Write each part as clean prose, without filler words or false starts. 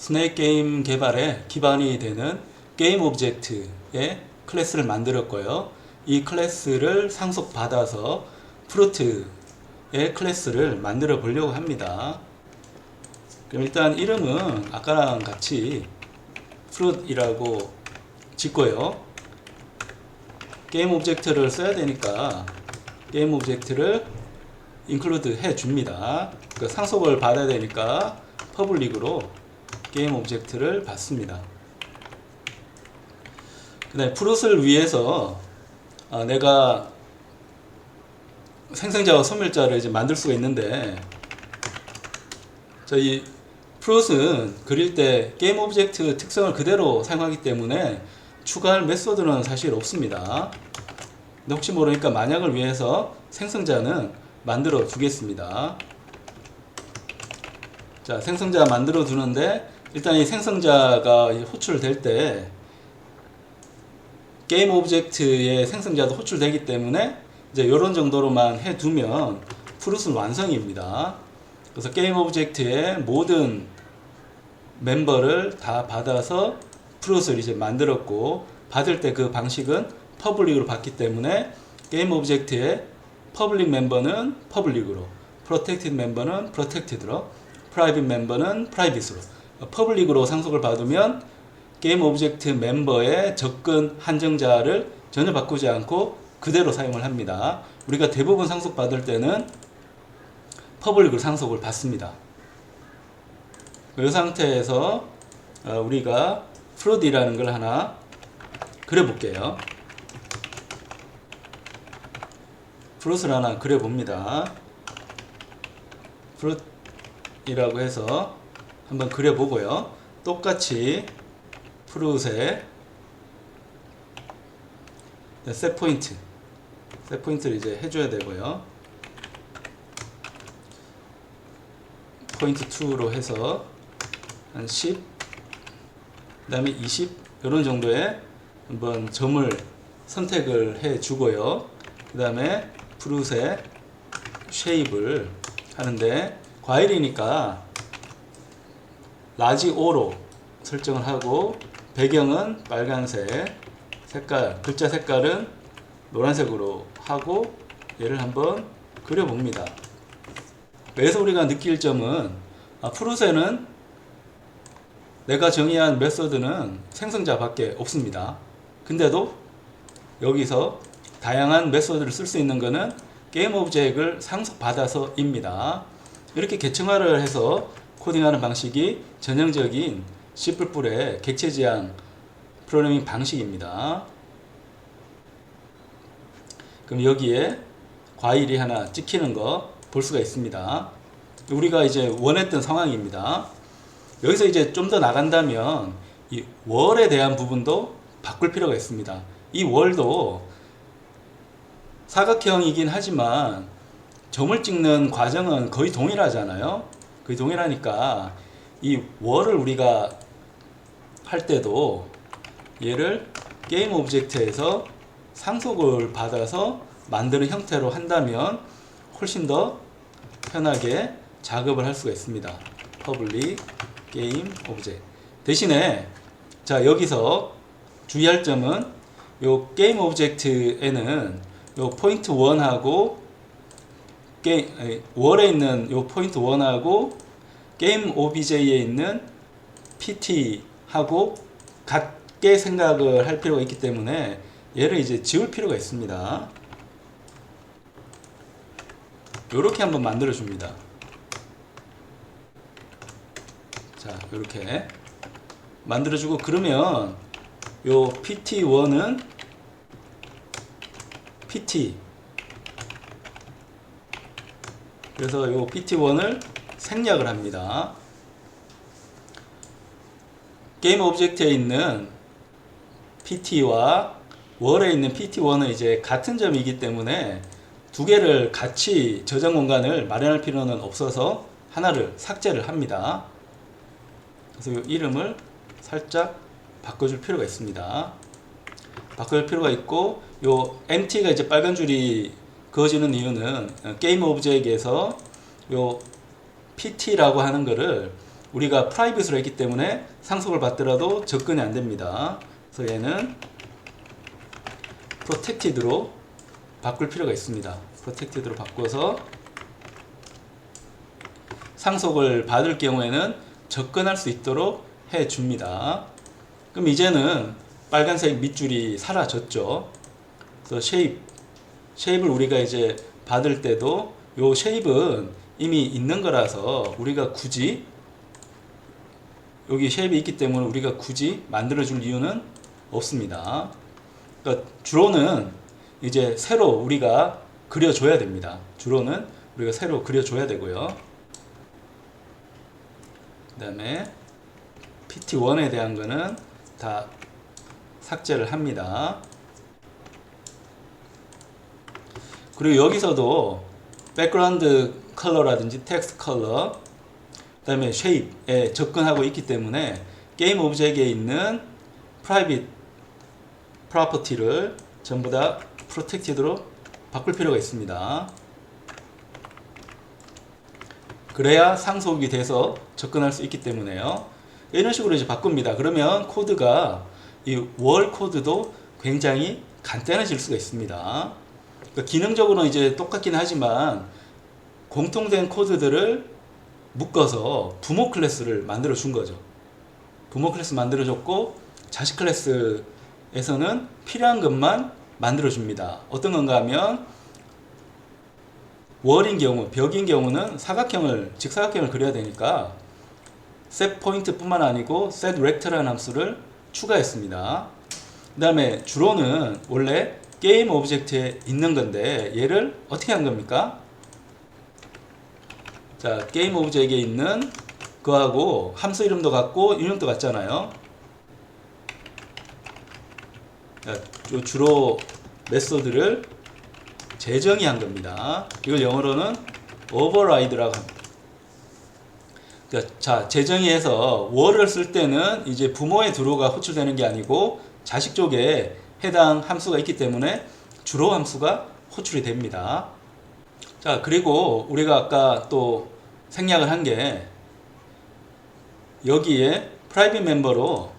스네이크 게임 개발에 기반이 되는 게임 오브젝트의 클래스를 만들었고요. 이 클래스를 상속받아서 프루트의 클래스를 만들어 보려고 합니다. 그럼 일단 이름은 아까랑 같이 fruit이라고 짓고요. 게임 오브젝트를 써야 되니까 게임 오브젝트를 include 해 줍니다. 그 상속을 받아야 되니까 public으로 게임 오브젝트를 받습니다. 그 다음에 fruit을 위해서 내가 생성자와 소멸자를 이제 만들 수가 있는데, 저희 fruit은 그릴 때 게임 오브젝트 특성을 그대로 사용하기 때문에 추가할 메소드는 사실 없습니다. 근데 혹시 모르니까 만약을 위해서 생성자는 만들어 두겠습니다. 자, 생성자 만들어 두는데, 일단 이 생성자가 호출될 때 게임 오브젝트의 생성자도 호출되기 때문에 이제 이런 정도로만 해두면 프루트는 완성입니다. 그래서 게임 오브젝트의 모든 멤버를 다 받아서 프루트를 이제 만들었고, 받을 때 그 방식은 퍼블릭으로 받기 때문에 게임 오브젝트의 퍼블릭 멤버는 퍼블릭으로, 프로텍티드 멤버는 프로텍티드로, 프라이빗 멤버는 프라이빗으로, 퍼블릭으로 상속을 받으면 게임 오브젝트 멤버의 접근 한정자를 전혀 바꾸지 않고 그대로 사용을 합니다. 우리가 대부분 상속 받을 때는 퍼블릭으로 상속을 받습니다. 이 상태에서 우리가 fruit이라는 걸 하나 그려볼게요. fruit을 하나 그려봅니다. fruit이라고 해서 한번 그려보고요. 똑같이 fruit에 set 포인트를 이제 해줘야 되고요. 포인트 2로 해서 한 10, 그 다음에 20 이런 정도의 한번 점을 선택을 해 주고요. 그 다음에 fruit의 shape를 하는데, 과일이니까 라지 O로 설정을 하고, 배경은 빨간색, 글자 색깔은 노란색으로 하고 얘를 한번 그려봅니다. 그래서 우리가 느낄 점은 fruit에는 내가 정의한 메소드는 생성자밖에 없습니다. 근데도 여기서 다양한 메소드를 쓸 수 있는 것은 게임 오브젝트를 상속받아서입니다. 이렇게 계층화를 해서 코딩하는 방식이 전형적인 C++의 객체 지향 프로그래밍 방식입니다. 그럼 여기에 과일이 하나 찍히는 거 볼 수가 있습니다. 우리가 이제 원했던 상황입니다. 여기서 이제 좀 더 나간다면 이 월에 대한 부분도 바꿀 필요가 있습니다. 이 월도 사각형이긴 하지만 점을 찍는 과정은 거의 동일하잖아요. 거의 동일하니까 이 월을 우리가 할 때도 얘를 게임 오브젝트에서 상속을 받아서 만드는 형태로 한다면 훨씬 더 편하게 작업을 할 수가 있습니다. public game object. 대신에 자, 여기서 주의할 점은 요 게임 오브젝트에는 요 포인트 1하고 월에 있는 요 포인트 1하고 게임 OBJ에 있는 PT하고 같게 생각을 할 필요가 있기 때문에 얘를 이제 지울 필요가 있습니다. 요렇게 한번 만들어 줍니다. 자, 요렇게 만들어 주고, 그러면 요 PT1은 PT, 그래서 요 PT1을 생략을 합니다. 게임 오브젝트에 있는 PT와 월에 있는 PT1은 이제 같은 점이기 때문에 두 개를 같이 저장 공간을 마련할 필요는 없어서 하나를 삭제를 합니다. 그래서 이 이름을 살짝 바꿔줄 필요가 있습니다. 바꿔줄 필요가 있고, 요 empty가 이제 빨간 줄이 그어지는 이유는 게임 오브젝트에서 요 PT라고 하는 거를 우리가 프라이빗으로 했기 때문에 상속을 받더라도 접근이 안 됩니다. 그래서 얘는 프로텍티드로 바꿀 필요가 있습니다. 프로텍티드로 바꿔서 상속을 받을 경우에는 접근할 수 있도록 해줍니다. 그럼 이제는 빨간색 밑줄이 사라졌죠. 그래서 쉐입을 우리가 이제 받을 때도 요 쉐입은 이미 있는 거라서 우리가 굳이 여기 쉐입이 있기 때문에 우리가 굳이 만들어 줄 이유는 없습니다. 그러니까 주로는 이제 새로 우리가 그려줘야 됩니다. 주로는 우리가 새로 그려줘야 되고요. 그 다음에 PT1에 대한 거는 다 삭제를 합니다. 그리고 여기서도 백그라운드 컬러라든지 텍스트 컬러, 그 다음에 쉐입에 접근하고 있기 때문에 게임 오브젝트에 있는 프라이빗 프로퍼티를 전부 다 프로텍티드로 바꿀 필요가 있습니다. 그래야 상속이 돼서 접근할 수 있기 때문에요. 이런 식으로 이제 바꿉니다. 그러면 코드가 이 월 코드도 굉장히 간단해질 수가 있습니다. 그러니까 기능적으로는 이제 똑같긴 하지만 공통된 코드들을 묶어서 부모 클래스를 만들어 준 거죠. 부모 클래스 만들어 줬고 자식 클래스에서는 필요한 것만 만들어 줍니다. 어떤 건가 하면 월인 경우, 벽인 경우는 직사각형을 그려야 되니까 set 포인트 뿐만 아니고 set rect라는 함수를 추가했습니다. 그 다음에 주로는 원래 게임 오브젝트에 있는 건데 얘를 어떻게 한 겁니까? 자, 게임 오브젝트에 있는 그거하고 함수 이름도 같고 인용도 같잖아요. 자, 주로 메소드를 재정의한 겁니다. 이걸 영어로는 override라고 합니다. 그러니까 자, 재정의해서 월을 쓸 때는 이제 부모의 드로우가 호출되는 게 아니고 자식 쪽에 해당 함수가 있기 때문에 주로 함수가 호출이 됩니다. 자, 그리고 우리가 아까 또 생략을 한 게 여기에 프라이빗 멤버로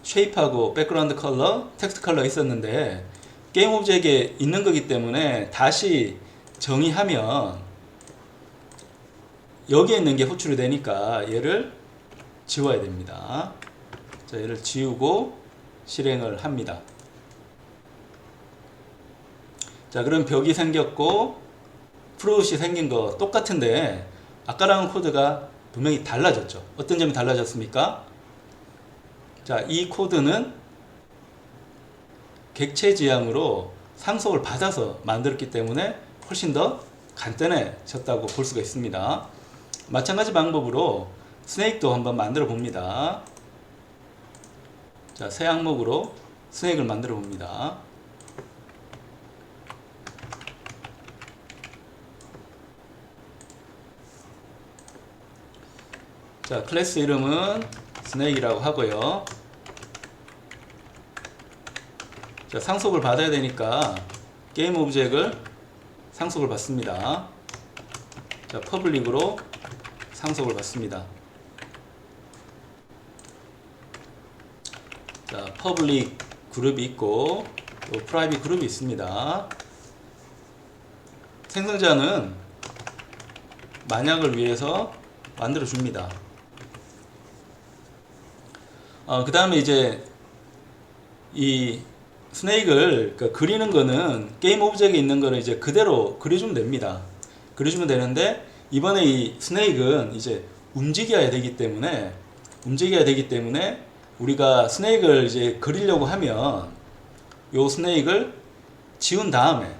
쉐입하고 백그라운드 컬러, 텍스트 컬러 있었는데 게임 오브젝트에 있는 거기 때문에 다시 정의하면 여기에 있는 게 호출이 되니까 얘를 지워야 됩니다. 자, 얘를 지우고 실행을 합니다. 자, 그럼 벽이 생겼고 프루트이 생긴 거 똑같은데 아까랑 코드가 분명히 달라졌죠. 어떤 점이 달라졌습니까? 자, 이 코드는 객체 지향으로 상속을 받아서 만들었기 때문에 훨씬 더 간단해졌다고 볼 수가 있습니다. 마찬가지 방법으로 스네이크도 한번 만들어 봅니다. 자, 새 항목으로 스네이크를 만들어 봅니다. 자, 클래스 이름은 스네이크라고 하고요. 자, 상속을 받아야 되니까 게임 오브젝트를 상속을 받습니다. 자, 퍼블릭으로 상속을 받습니다. 자, 퍼블릭 그룹이 있고 또 프라이빗 그룹이 있습니다. 생성자는 만약을 위해서 만들어 줍니다. 그 다음에 이제 이 스네이크를 그리는 거는 게임 오브젝트에 있는 거를 이제 그대로 그려주면 됩니다. 그려주면 되는데 이번에 이 스네이크는 이제 움직여야 되기 때문에 우리가 스네이크를 이제 그리려고 하면 요 스네이크를 지운 다음에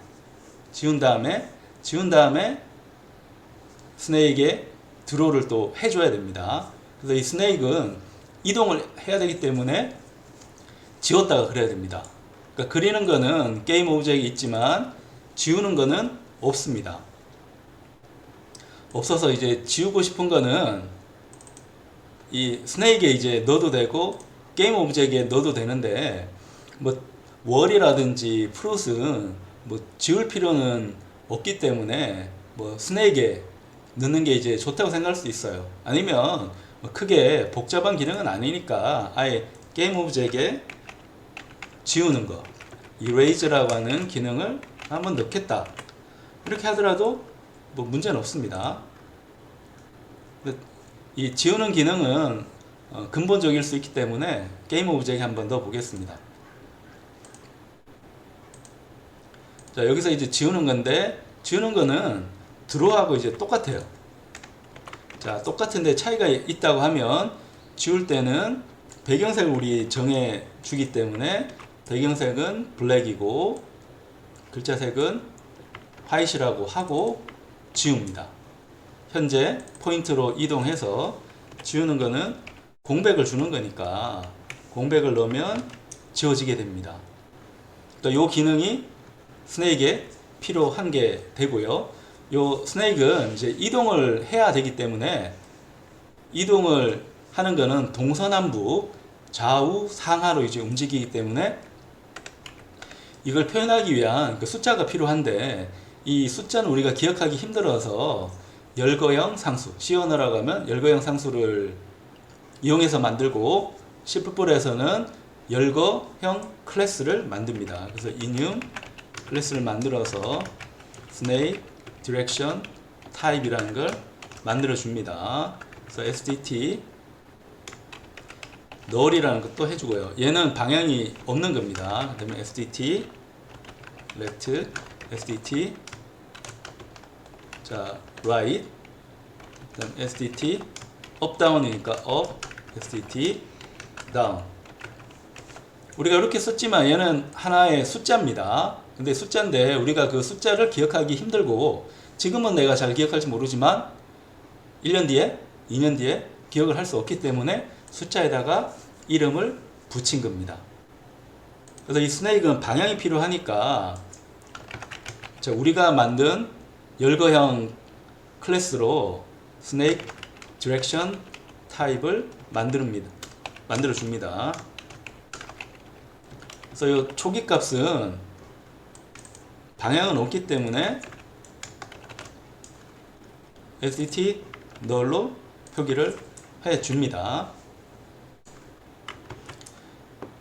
스네이크에 드로우를 또 해줘야 됩니다. 그래서 이 스네이크는 이동을 해야 되기 때문에 지웠다가 그려야 됩니다. 그러니까 그리는 거는 게임 오브젝트가 있지만 지우는 거는 없습니다. 없어서 이제 지우고 싶은 거는 이 스네이크에 이제 넣어도 되고 게임 오브젝트에 넣어도 되는데 뭐 월이라든지 프루트는 뭐 지울 필요는 없기 때문에 뭐 스네이크에 넣는 게 이제 좋다고 생각할 수 있어요. 아니면 뭐 크게 복잡한 기능은 아니니까 아예 게임 오브젝에 지우는 거, erase라고 하는 기능을 한번 넣겠다. 이렇게 하더라도 뭐 문제는 없습니다. 이 지우는 기능은 근본적일 수 있기 때문에 게임 오브젝에 한번 넣어 보겠습니다. 자, 여기서 이제 지우는 건데, 지우는 거는 드로우하고 이제 똑같아요. 자, 똑같은데 차이가 있다고 하면, 지울 때는 배경색을 우리 정해 주기 때문에 배경색은 블랙이고 글자색은 화이트라고 하고 지웁니다. 현재 포인트로 이동해서 지우는 거는 공백을 주는 거니까 공백을 넣으면 지워지게 됩니다. 또 이 기능이 스네이크에 필요한 게 되고요. 요 스네이크는 이제 이동을 해야 되기 때문에 이동을 하는 거는 동서남북 좌우 상하로 이제 움직이기 때문에 이걸 표현하기 위한 그 숫자가 필요한데, 이 숫자는 우리가 기억하기 힘들어서 열거형 상수, C 언어라고 하면 열거형 상수를 이용해서 만들고, C++에서는 열거형 클래스를 만듭니다. 그래서 enum 클래스를 만들어서 snake direction type이라는 걸 만들어 줍니다. 그래서 sdt null이라는 것도 해주고요. 얘는 방향이 없는 겁니다. 그 다음에 sdt left, sdt 자 right, 그 다음 sdt up down이니까 up, sdt down. 우리가 이렇게 썼지만 얘는 하나의 숫자입니다. 근데 숫자인데 우리가 그 숫자를 기억하기 힘들고, 지금은 내가 잘 기억할지 모르지만 1년 뒤에 2년 뒤에 기억을 할 수 없기 때문에 숫자에다가 이름을 붙인 겁니다. 그래서 이 스네이크는 방향이 필요하니까 자, 우리가 만든 열거형 클래스로 snake direction 타입을 만들어 줍니다. 그래서 이 초기 값은 방향은 없기 때문에 sdt null로 표기를 해 줍니다.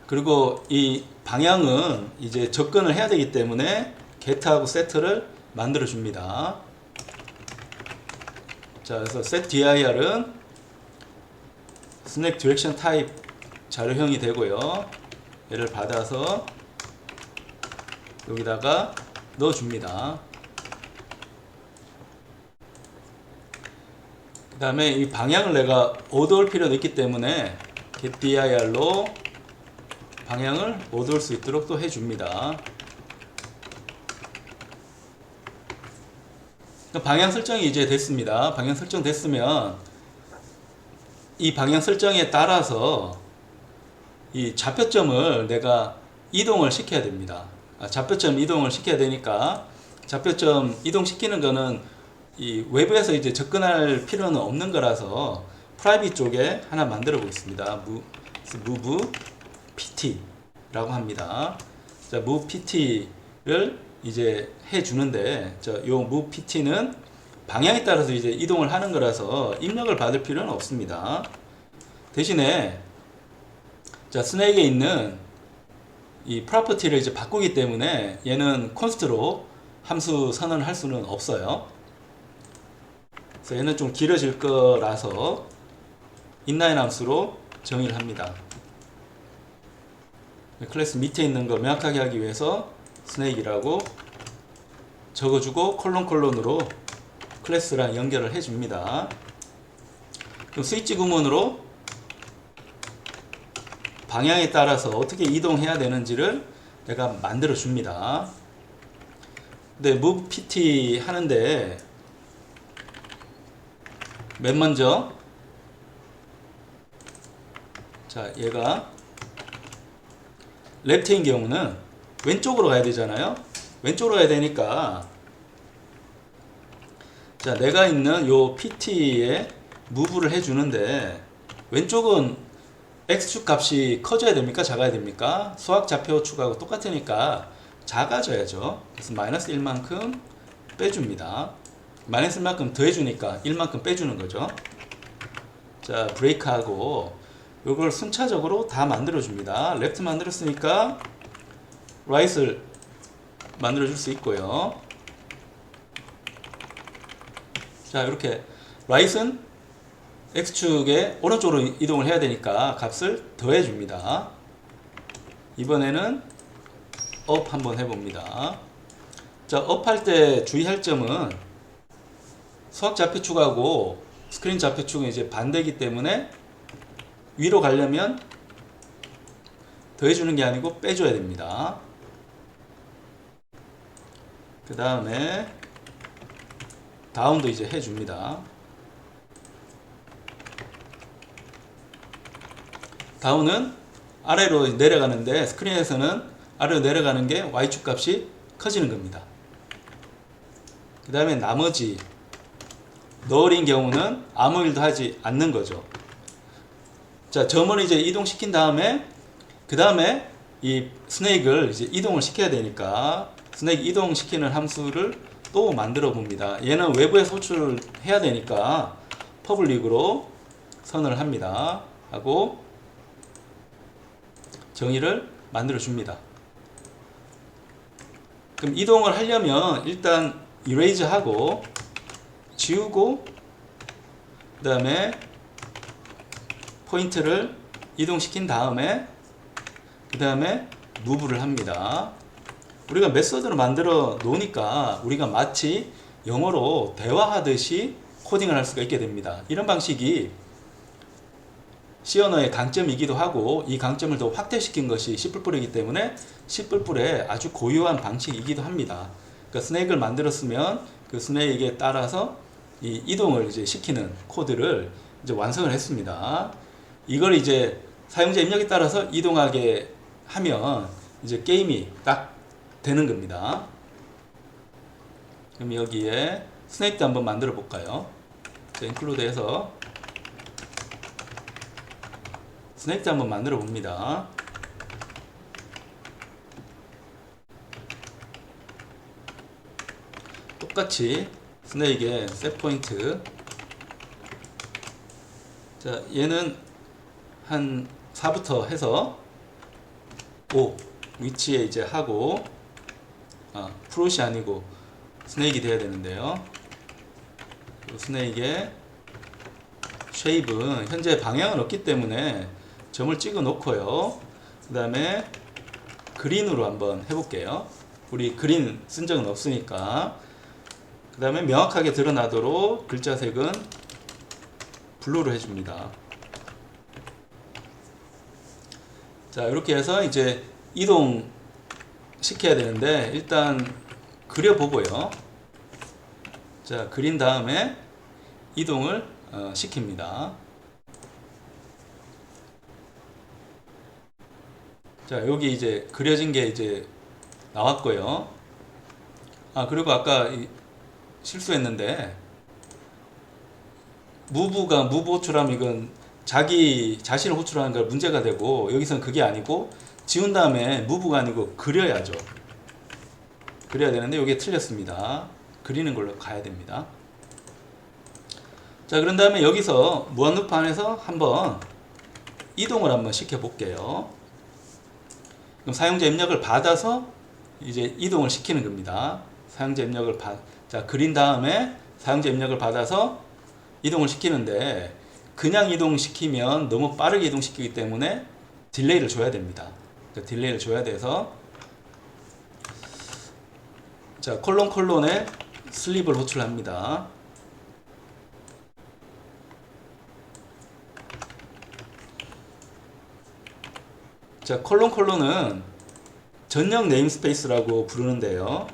그리고 이 방향은 이제 접근을 해야 되기 때문에 get하고 set를 만들어 줍니다. 자, 그래서 setdir은 snake direction type 자료형이 되고요. 얘를 받아서 여기다가 넣어 줍니다. 그 다음에 이 방향을 내가 어두울 필요도 있기 때문에 getdir로 방향을 어두울 수 있도록 또 해줍니다. 방향 설정이 이제 됐습니다. 방향 설정 됐으면 이 방향 설정에 따라서 이 좌표점을 내가 이동을 시켜야 됩니다. 좌표점 이동을 시켜야 되니까 좌표점 이동시키는 거는 이 외부에서 이제 접근할 필요는 없는 거라서 프라이빗 쪽에 하나 만들어 보겠습니다. move pt라고 합니다. 자, move pt를 이제 해 주는데, 요 move pt는 방향에 따라서 이제 이동을 하는 거라서 입력을 받을 필요는 없습니다. 대신에 자, 스네이크에 있는 이 프로퍼티를 이제 바꾸기 때문에 얘는 콘스트로 함수 선언할 수는 없어요. 그래서 얘는 좀 길어질 거라서 inline 함수로 정의를 합니다. 클래스 밑에 있는 거 명확하게 하기 위해서 스네이크라고 적어주고 콜론으로 클래스랑 연결을 해줍니다. 그럼 스위치 구문으로 방향에 따라서 어떻게 이동해야 되는지를 내가 만들어 줍니다. 근데 move pt 하는데 맨 먼저 자, 얘가 레프트인 경우는 왼쪽으로 가야 되잖아요. 왼쪽으로 가야 되니까 자, 내가 있는 요 pt에 move를 해주는데 왼쪽은 x축 값이 커져야 됩니까? 작아야 됩니까? 수학 좌표 축하고 똑같으니까 작아져야죠. 그래서 마이너스 1만큼 빼줍니다. 마이너스 1만큼 더해주니까 1만큼 빼주는 거죠. 자, 브레이크하고 이걸 순차적으로 다 만들어 줍니다. 레프트 만들었으니까 라이트를 만들어 줄 수 있고요. 자, 이렇게 라이트는 X축에 오른쪽으로 이동을 해야 되니까 값을 더해 줍니다. 이번에는 업 한번 해봅니다. 자, 업 할 때 주의할 점은 수학 좌표축하고 스크린 좌표축은 이제 반대이기 때문에 위로 가려면 더해주는 게 아니고 빼줘야 됩니다. 그 다음에 다운도 이제 해줍니다. 다운은 아래로 내려가는데 스크린에서는 아래로 내려가는 게 Y축 값이 커지는 겁니다. 그 다음에 나머지 너울인 경우는 아무 일도 하지 않는 거죠. 자, 점을 이제 이동시킨 다음에 그 다음에 이 스네이크를 이제 이동을 시켜야 되니까 스네이크 이동시키는 함수를 또 만들어 봅니다. 얘는 외부에서 호출을 해야 되니까 퍼블릭으로 선언을 합니다. 하고 정의를 만들어 줍니다. 그럼 이동을 하려면 일단 이레이즈 하고 지우고 그 다음에 포인트를 이동시킨 다음에 그 다음에 무브를 합니다. 우리가 메소드를 만들어 놓으니까 우리가 마치 영어로 대화하듯이 코딩을 할 수가 있게 됩니다. 이런 방식이 C 언어의 강점이기도 하고 이 강점을 더 확대시킨 것이 C++이기 때문에 C++의 아주 고유한 방식이기도 합니다. 그러니까 스네이크를 만들었으면 그 스네이크에 따라서 이 이동을 이제 시키는 코드를 이제 완성을 했습니다. 이걸 이제 사용자 입력에 따라서 이동하게 하면 이제 게임이 딱 되는 겁니다. 그럼 여기에 스네이크도 한번 만들어 볼까요? 인클루드해서 스네이크도 한번 만들어 봅니다. 똑같이 스네이크의 셋포인트, 자, 얘는 한 4부터 해서 5 위치에 이제 하고 프롯이 아니고 스네이크이 돼야 되는데요. 스네이크의 쉐입은 현재 방향은 없기 때문에 점을 찍어 놓고요. 그 다음에 그린으로 한번 해볼게요. 우리 그린 쓴 적은 없으니까. 그 다음에 명확하게 드러나도록 글자 색은 블루로 해줍니다. 자, 이렇게 해서 이제 이동 시켜야 되는데 일단 그려보고요. 자, 그린 다음에 이동을 시킵니다. 자, 여기 이제 그려진 게 이제 나왔고요. 그리고 아까 실수했는데 무브가 무브 호출하면 이건 자기 자신을 호출하는 걸 문제가 되고 여기서는 그게 아니고 지운 다음에 무브가 아니고 그려야죠. 그려야 되는데 여기에 틀렸습니다. 그리는 걸로 가야 됩니다. 자, 그런 다음에 여기서 무한루프 안에서 한번 이동을 한번 시켜 볼게요. 그럼 사용자 입력을 받아서 이제 이동을 시키는 겁니다. 사용자 입력을 자, 그린 다음에 사용자 입력을 받아서 이동을 시키는데 그냥 이동시키면 너무 빠르게 이동시키기 때문에 딜레이를 줘야 됩니다. 그러니까 딜레이를 줘야 돼서 자, 콜론에 슬립을 호출합니다. 자, 콜론은 전역 네임스페이스라고 부르는데요.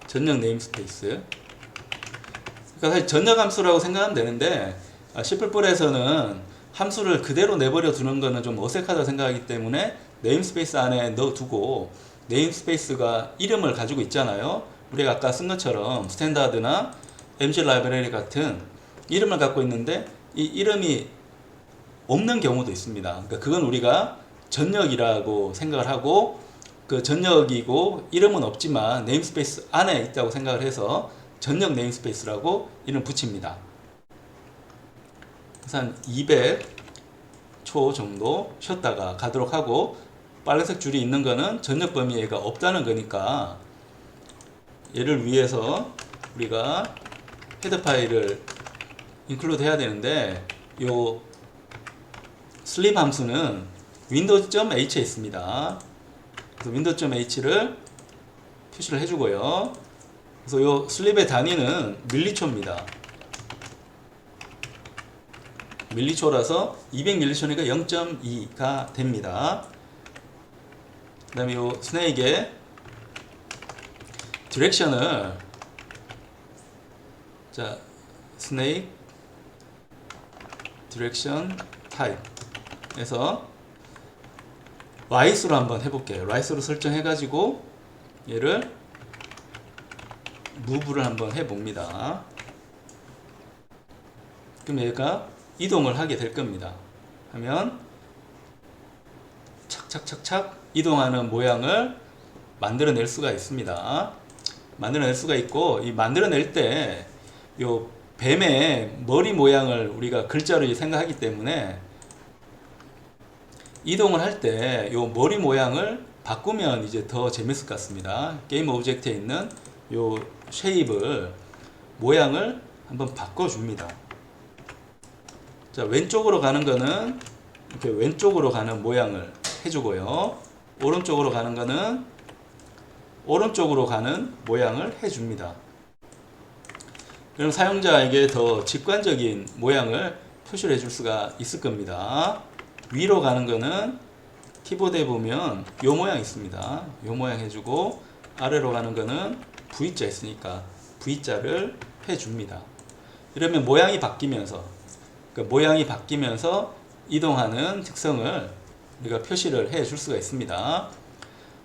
전역 네임스페이스. 그러니까 사실 전역 함수라고 생각하면 되는데 C++에서는 함수를 그대로 내버려 두는 거는 좀 어색하다 생각하기 때문에 네임스페이스 안에 넣어두고 네임스페이스가 이름을 가지고 있잖아요. 우리가 아까 쓴 것처럼 스탠다드나 MG 라이브러리 같은 이름을 갖고 있는데 이 이름이 없는 경우도 있습니다. 그러니까 그건 우리가 전역이라고 생각을 하고 그 전역이고 이름은 없지만 네임스페이스 안에 있다고 생각을 해서 전역 네임스페이스라고 이름 붙입니다. 그래서 한 200초 정도 쉬었다가 가도록 하고, 빨간색 줄이 있는 거는 전역 범위가 없다는 거니까 얘를 위해서 우리가 헤더 파일을 인클루드 해야 되는데, 요 슬립 함수는 windows.h에 있습니다. 그래서 windows.h를 표시를 해주고요. 그래서 요 슬립의 단위는 밀리초입니다. 밀리초라서 200밀리초니까 0.2가 됩니다. 그 다음에 요 스네이크의 디렉션을, 자, 스네이크 디렉션 타입에서 right으로 한번 해볼게요. right으로 설정해가지고 얘를 move를 한번 해봅니다. 그럼 얘가 이동을 하게 될 겁니다. 하면 착착착착 이동하는 모양을 만들어낼 수가 있습니다. 만들어낼 수가 있고, 이 만들어낼 때 요 뱀의 머리 모양을 우리가 글자로 생각하기 때문에 이동을 할 때 요 머리 모양을 바꾸면 이제 더 재밌을 것 같습니다. 게임 오브젝트에 있는 요 쉐입을, 모양을 한번 바꿔줍니다. 자, 왼쪽으로 가는 거는 이렇게 왼쪽으로 가는 모양을 해주고요. 오른쪽으로 가는 거는 오른쪽으로 가는 모양을 해줍니다. 그럼 사용자에게 더 직관적인 모양을 표시를 해줄 수가 있을 겁니다. 위로 가는 거는 키보드에 보면 요 모양 있습니다. 요 모양 해주고, 아래로 가는 거는 V자 있으니까 V자를 해줍니다. 이러면 모양이 바뀌면서, 모양이 바뀌면서 이동하는 특성을 우리가 표시를 해 줄 수가 있습니다.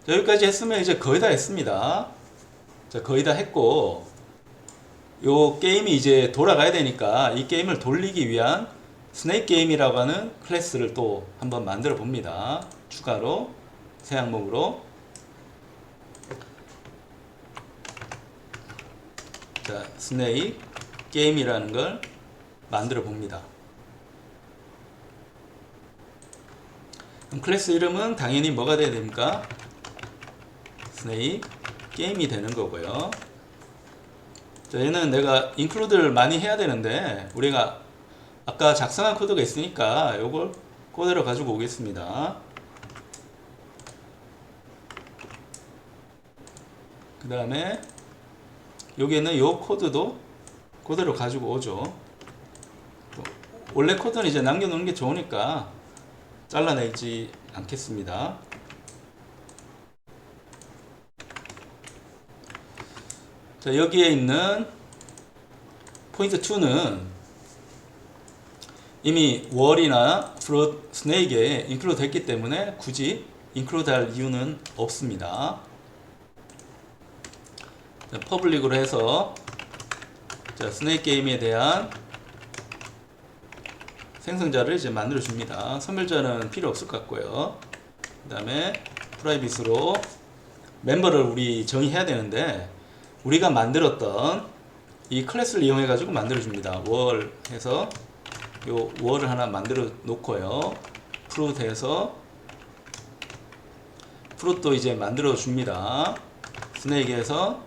자, 여기까지 했으면 이제 거의 다 했습니다. 자, 거의 다 했고, 요 게임이 이제 돌아가야 되니까 이 게임을 돌리기 위한 스네이크 게임이라고 하는 클래스를 또 한번 만들어 봅니다. 추가로 새 항목으로, 자, 스네이크 게임이라는 걸 만들어 봅니다. 그럼 클래스 이름은 당연히 뭐가 돼야 됩니까? 스네이크 게임이 되는 거고요. 자, 얘는 내가 인클루드를 많이 해야 되는데 우리가 아까 작성한 코드가 있으니까 요걸 그대로 가지고 오겠습니다. 그 다음에 여기에는 요 코드도 그대로 가지고 오죠. 원래 코드는 이제 남겨놓는 게 좋으니까 잘라내지 않겠습니다. 자, 여기에 있는 포인트 2는 이미 월이나 프로트, 스네이크에 인클루드 했기 때문에 굳이 인클루드 할 이유는 없습니다. 자, 퍼블릭으로 해서, 자, 스네이크 게임에 대한 생성자를 이제 만들어 줍니다. 선별자는 필요 없을 것 같고요. 그 다음에 프라이빗으로 멤버를 우리 정의해야 되는데, 우리가 만들었던 이 클래스를 이용해 가지고 만들어 줍니다. 월 해서 요 월을 하나 만들어 놓고요. 프루트 해서 프루트도 이제 만들어 줍니다. 스네이크에서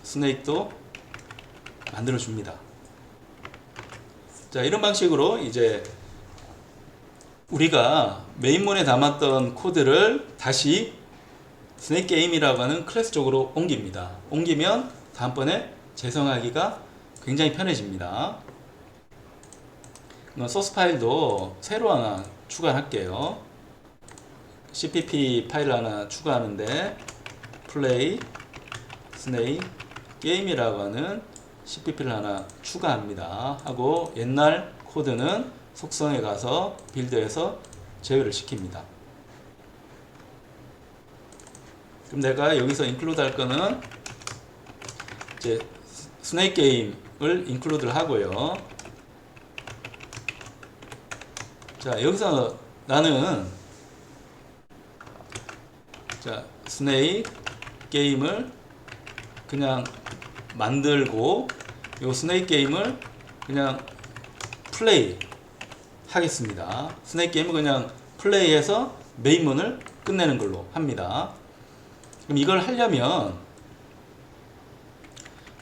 스네이크도 만들어 줍니다. 자, 이런 방식으로 이제 우리가 메인문에 담았던 코드를 다시 스네이크 게임이라고 하는 클래스 쪽으로 옮깁니다. 옮기면 다음번에 재성하기가 굉장히 편해집니다. 소스 파일도 새로 하나 추가할게요. cpp 파일 하나 추가하는데 플레이 스네이크 게임이라고 하는 cpp를 하나 추가합니다. 하고 옛날 코드는 속성에 가서 빌드에서 제외를 시킵니다. 그럼 내가 여기서 인클루드 할 거는 이제 스네이크 게임을 인클루드를 하고요. 자, 여기서 나는 자, 스네이크 게임을 그냥 만들고 요 스네이크 게임을 그냥 플레이 하겠습니다. 스네이크 게임을 그냥 플레이해서 메인문을 끝내는 걸로 합니다. 그럼 이걸 하려면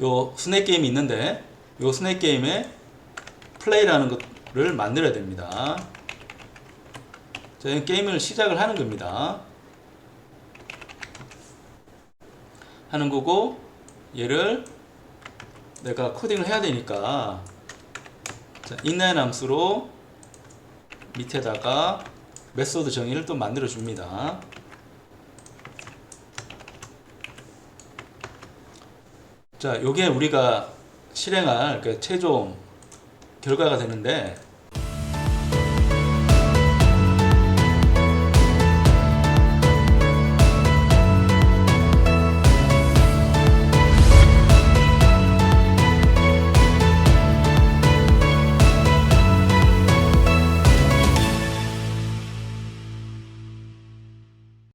요 스네이크 게임이 있는데 요 스네이크 게임에 플레이라는 것을 만들어야 됩니다. 자, 게임을 시작을 하는 겁니다. 하는 거고, 얘를 내가 코딩을 해야 되니까 자, inline 함수로 밑에다가 메소드 정의를 또 만들어 줍니다. 자, 요게 우리가 실행할 그 최종 결과가 되는데